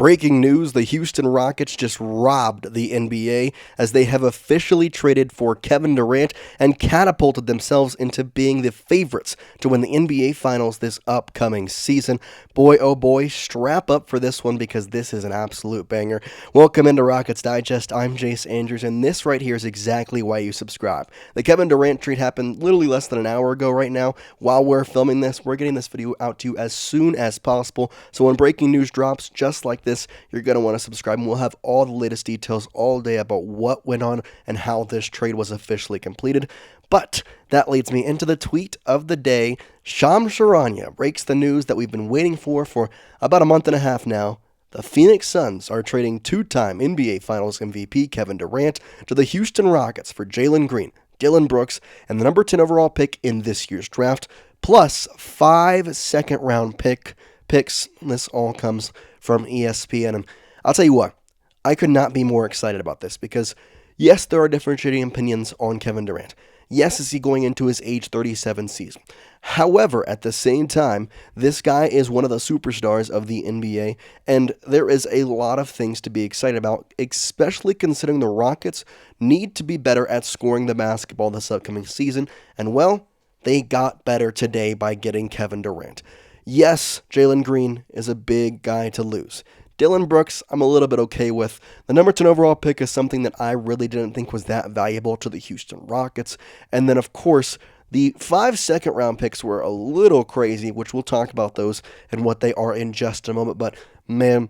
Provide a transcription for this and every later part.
Breaking news, the Houston Rockets just robbed the NBA as they have officially traded for Kevin Durant and catapulted themselves into being the favorites to win the NBA Finals this upcoming season. Boy, oh boy, strap up for this one because this is an absolute banger. Welcome into Rockets Digest. I'm Jace Andrews, and this right here is exactly why you subscribe. The Kevin Durant trade happened literally less than an hour ago right now. While we're filming this, we're getting this video out to you as soon as possible. So when breaking news drops, just like this, you're going to want to subscribe, and we'll have all the latest details all day about what went on and how this trade was officially completed. But that leads me into the tweet of the day. Shams Charania breaks the news that we've been waiting for about a month and a half now. The Phoenix Suns are trading two-time NBA Finals MVP Kevin Durant to the Houston Rockets for Jalen Green, Dillon Brooks, and the number 10 overall pick in this year's draft, plus 5 second-round picks. This all comes from ESPN, and I'll tell you what, I could not be more excited about this because, yes, there are differentiating opinions on Kevin Durant. Yes, is he going into his age 37 season? However, at the same time, this guy is one of the superstars of the NBA, and there is a lot of things to be excited about, especially considering the Rockets need to be better at scoring the basketball this upcoming season, and well, they got better today by getting Kevin Durant. Yes, Jalen Green is a big guy to lose. Dillon Brooks, I'm a little bit okay with. The number 10 overall pick is something that I really didn't think was that valuable to the Houston Rockets. And then, of course, the 5 second-round picks were a little crazy, which we'll talk about those and what they are in just a moment. But, man,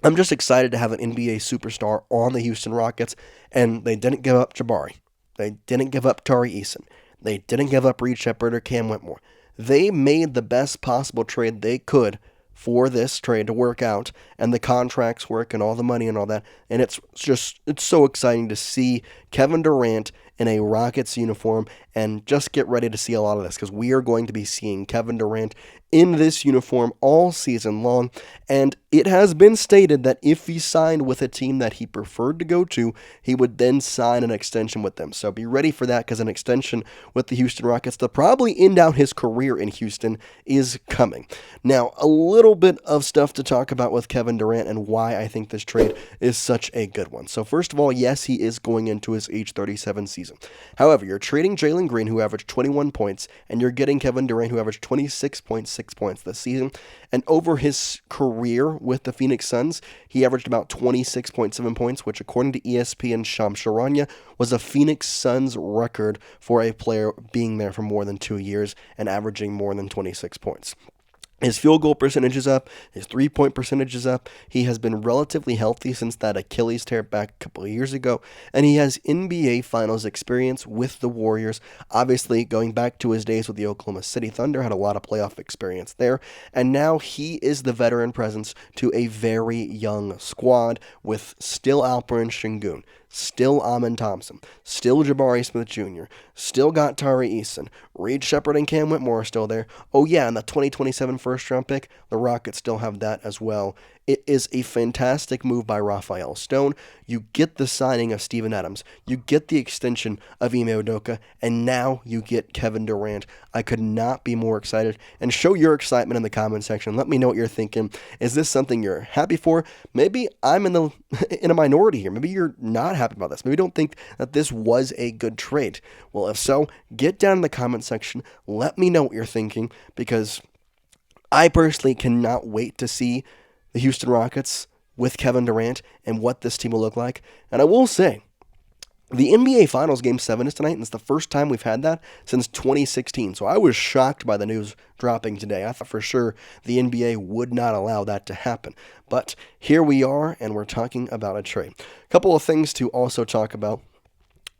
I'm just excited to have an NBA superstar on the Houston Rockets, and they didn't give up Jabari. They didn't give up Tari Eason. They didn't give up Reed Shepard or Cam Whitmore. They made the best possible trade they could for this trade to work out, and the contracts work and all the money and all that. And it's so exciting to see Kevin Durant in a Rockets uniform, and just get ready to see a lot of this because we are going to be seeing Kevin Durant in this uniform all season long. And it has been stated that if he signed with a team that he preferred to go to, he would then sign an extension with them. So be ready for that because an extension with the Houston Rockets to probably end out his career in Houston is coming. Now, a little bit of stuff to talk about with Kevin Durant and why I think this trade is such a good one. So first of all, yes, he is going into his age 37 season. However, you're trading Jalen Green, who averaged 21 points, and you're getting Kevin Durant, who averaged 26.6 points this season. And over his career with the Phoenix Suns, he averaged about 26.7 points, which according to ESPN Shams Charania was a Phoenix Suns record for a player being there for more than 2 years and averaging more than 26 points. His field goal percentage is up. His three-point percentage is up. He has been relatively healthy since that Achilles tear back a couple of years ago. And he has NBA Finals experience with the Warriors. Obviously, going back to his days with the Oklahoma City Thunder, had a lot of playoff experience there. And now he is the veteran presence to a very young squad with still Alperen Şengün, still Amen Thompson, still Jabari Smith Jr., still got Tari Eason, Reed Shepard and Cam Whitmore are still there. Oh yeah, and the 2027 first-round pick, the Rockets still have that as well. It is a fantastic move by Rafael Stone. You get the signing of Steven Adams. You get the extension of Ime Udoka. And now you get Kevin Durant. I could not be more excited. And show your excitement in the comment section. Let me know what you're thinking. Is this something you're happy for? Maybe I'm in a minority here. Maybe you're not happy about this. Maybe you don't think that this was a good trade. Well, if so, get down in the comment section. Let me know what you're thinking because I personally cannot wait to see the Houston Rockets with Kevin Durant and what this team will look like. And I will say, the NBA Finals Game 7 is tonight, and it's the first time we've had that since 2016. So I was shocked by the news dropping today. I thought for sure the NBA would not allow that to happen. But here we are, and we're talking about a trade. A couple of things to also talk about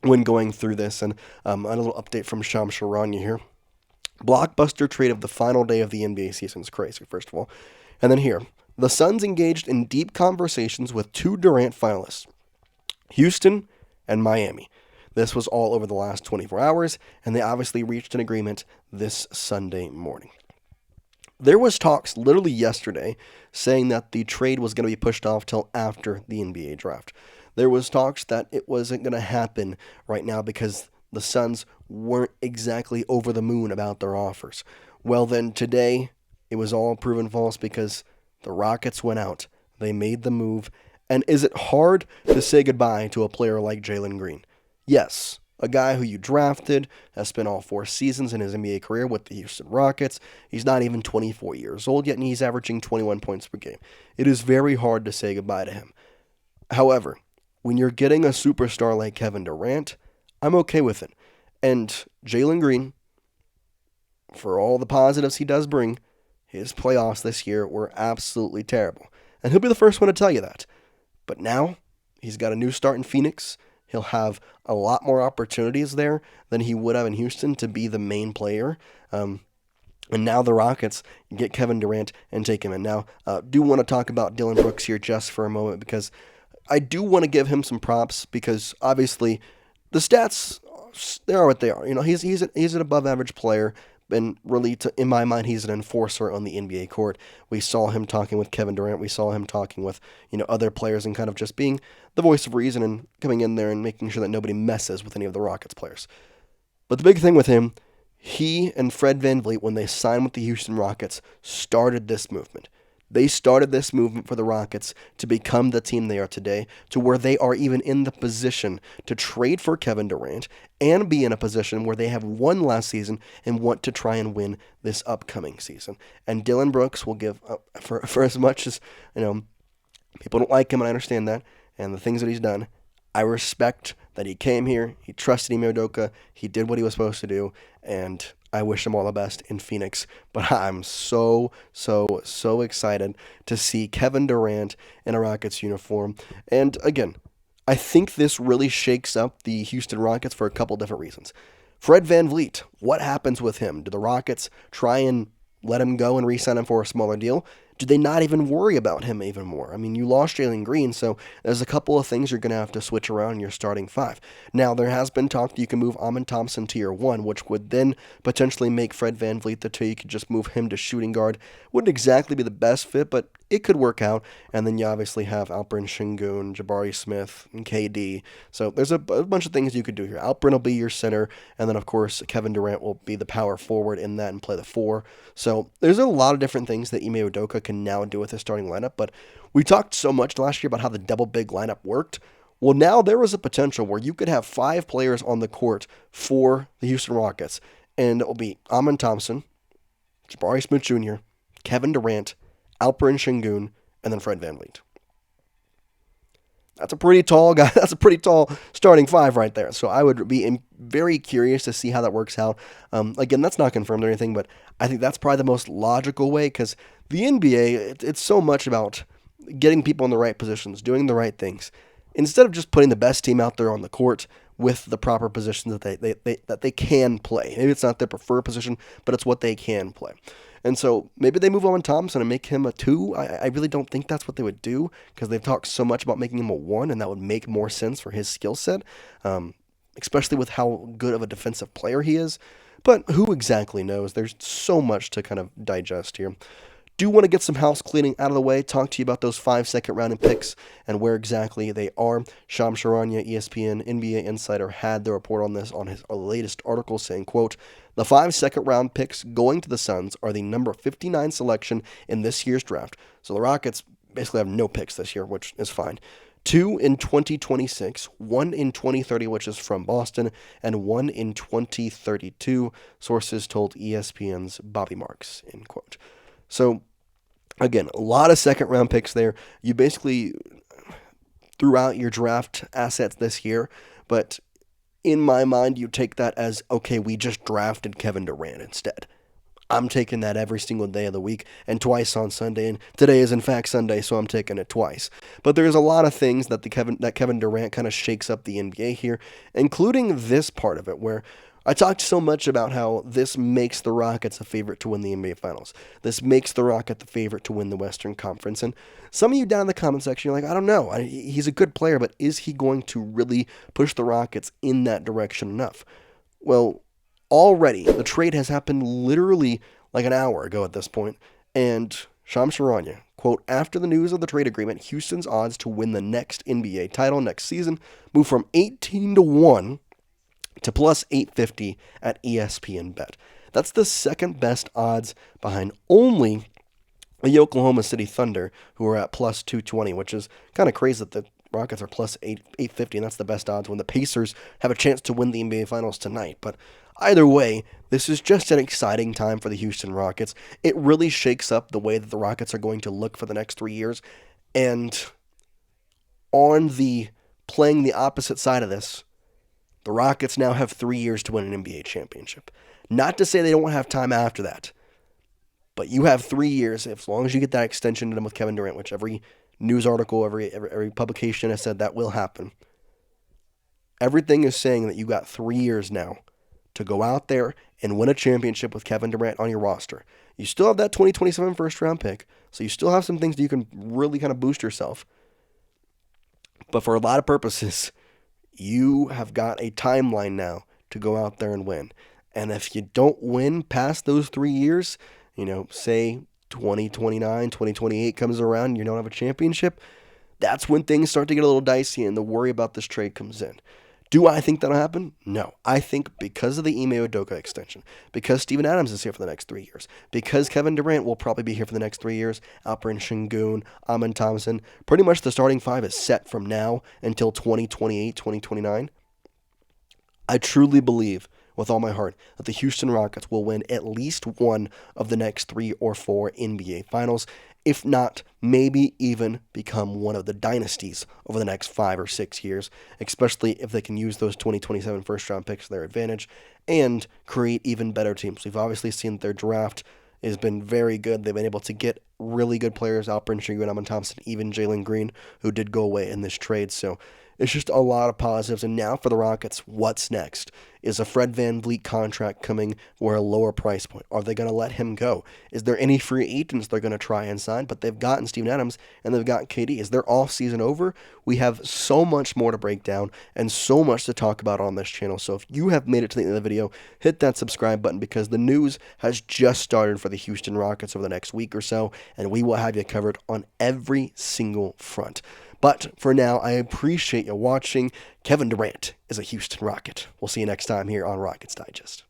when going through this, and a little update from Shams Charania here. Blockbuster trade of the final day of the NBA season is crazy, first of all. And then here, the Suns engaged in deep conversations with 2 Durant finalists, Houston and Miami. This was all over the last 24 hours, and they obviously reached an agreement this Sunday morning. There was talks literally yesterday saying that the trade was going to be pushed off till after the NBA draft. There was talks that it wasn't going to happen right now because the Suns weren't exactly over the moon about their offers. Well, then today, it was all proven false because the Rockets went out. They made the move. And is it hard to say goodbye to a player like Jalen Green? Yes. A guy who you drafted, has spent all 4 seasons in his NBA career with the Houston Rockets. He's not even 24 years old yet, and he's averaging 21 points per game. It is very hard to say goodbye to him. However, when you're getting a superstar like Kevin Durant, I'm okay with it. And Jalen Green, for all the positives he does bring, his playoffs this year were absolutely terrible. And he'll be the first one to tell you that. But now, he's got a new start in Phoenix. He'll have a lot more opportunities there than he would have in Houston to be the main player. And now the Rockets get Kevin Durant and take him in. Now, do want to talk about Dillon Brooks here just for a moment, because I do want to give him some props, because obviously the stats, they are what they are. You know, he's an above average player. And really, in my mind, he's an enforcer on the NBA court. We saw him talking with Kevin Durant. We saw him talking with, other players and kind of just being the voice of reason and coming in there and making sure that nobody messes with any of the Rockets players. But the big thing with him, he and Fred VanVleet, when they signed with the Houston Rockets, started this movement. They started this movement for the Rockets to become the team they are today, to where they are even in the position to trade for Kevin Durant and be in a position where they have won last season and want to try and win this upcoming season. And Dillon Brooks will give up for as much as, people don't like him, and I understand that, and the things that he's done. I respect that he came here, he trusted Ime Udoka, he did what he was supposed to do, and I wish him all the best in Phoenix. But I'm so excited to see Kevin Durant in a Rockets uniform. And again, I think this really shakes up the Houston Rockets for a couple different reasons. Fred VanVleet, what happens with him? Do the Rockets try and let him go and re-sign him for a smaller deal? Do they not even worry about him even more? I mean, you lost Jalen Green, so there's a couple of things you're going to have to switch around in your starting 5. Now, there has been talk that you can move Amen Thompson to your 1, which would then potentially make Fred VanVleet the 2. You could just move him to shooting guard. Wouldn't exactly be the best fit, but it could work out. And then you obviously have Alperen Şengün, Jabari Smith, and KD. So there's a bunch of things you could do here. Alperen will be your center, and then, of course, Kevin Durant will be the power forward in that and play the 4. So there's a lot of different things that Ime Udoka can now do with his starting lineup, but we talked so much last year about how the double big lineup worked. Well, now there was a potential where you could have 5 players on the court for the Houston Rockets, and it will be Amen Thompson, Jabari Smith Jr., Kevin Durant, Alperen Şengün, and then Fred VanVleet. That's a pretty tall guy. That's a pretty tall starting 5 right there. So I would be very curious to see how that works out. Again, that's not confirmed or anything, but I think that's probably the most logical way, because the NBA, it's so much about getting people in the right positions, doing the right things, instead of just putting the best team out there on the court with the proper positions that they can play. Maybe it's not their preferred position, but it's what they can play. And so maybe they move Amen Thompson and make him a 2. I really don't think that's what they would do, because they've talked so much about making him a 1, and that would make more sense for his skill set, especially with how good of a defensive player he is. But who exactly knows? There's so much to kind of digest here. Do want to get some house cleaning out of the way, talk to you about those 5 second-round picks and where exactly they are. Shams Charania, ESPN NBA Insider, had the report on this on his latest article, saying, quote, "The 5 second-round picks going to the Suns are the number 59 selection in this year's draft." So the Rockets basically have no picks this year, which is fine. 2 in 2026, 1 in 2030, which is from Boston, and 1 in 2032, sources told ESPN's Bobby Marks, end quote. So, again, a lot of second-round picks there. You basically threw out your draft assets this year, but in my mind, you take that as, okay, we just drafted Kevin Durant instead. I'm taking that every single day of the week and twice on Sunday, and today is in fact Sunday, so I'm taking it twice. But there's a lot of things that Kevin Durant kind of shakes up the NBA here, including this part of it, where I talked so much about how this makes the Rockets a favorite to win the NBA Finals. This makes the Rockets the favorite to win the Western Conference. And some of you down in the comment section, you're like, I don't know. He's a good player, but is he going to really push the Rockets in that direction enough? Well, already, the trade has happened literally like an hour ago at this point. And Shams Charania, quote, "After the news of the trade agreement, Houston's odds to win the next NBA title next season moved from 18-1 to plus 850 at ESPN Bet. That's the second best odds behind only the Oklahoma City Thunder, who are at plus 220, which is kind of crazy that the Rockets are plus 850, and that's the best odds when the Pacers have a chance to win the NBA Finals tonight. But either way, this is just an exciting time for the Houston Rockets. It really shakes up the way that the Rockets are going to look for the next 3 years. And on the playing the opposite side of this, the Rockets now have 3 years to win an NBA championship. Not to say they don't have time after that, but you have 3 years, as long as you get that extension done with Kevin Durant, which every news article, every publication has said that will happen. Everything is saying that you got 3 years now to go out there and win a championship with Kevin Durant on your roster. You still have that 2027 first round pick, so you still have some things that you can really kind of boost yourself. But for a lot of purposes, you have got a timeline now to go out there and win. And if you don't win past those 3 years, say 2029, 2028 comes around and you don't have a championship, that's when things start to get a little dicey and the worry about this trade comes in. Do I think that'll happen? No. I think because of the Ime Udoka extension, because Steven Adams is here for the next 3 years, because Kevin Durant will probably be here for the next 3 years, Alperen Şengün, Amen Thompson, pretty much the starting five is set from now until 2028, 2029. I truly believe with all my heart that the Houston Rockets will win at least one of the next 3 or 4 NBA Finals, if not, maybe even become one of the dynasties over the next 5 or 6 years, especially if they can use those 2027 first-round picks to their advantage and create even better teams. We've obviously seen that their draft has been very good. They've been able to get really good players, Alperen Şengün, Amen Thompson, even Jalen Green, who did go away in this trade. So it's just a lot of positives. And now for the Rockets, what's next? Is a Fred VanVleet contract coming for a lower price point? Are they going to let him go? Is there any free agents they're going to try and sign? But they've gotten Steven Adams and they've got KD. Is their offseason over? We have so much more to break down and so much to talk about on this channel. So if you have made it to the end of the video, hit that subscribe button because the news has just started for the Houston Rockets over the next week or so, and we will have you covered on every single front. But for now, I appreciate you watching. Kevin Durant is a Houston Rocket. We'll see you next time here on Rockets Digest.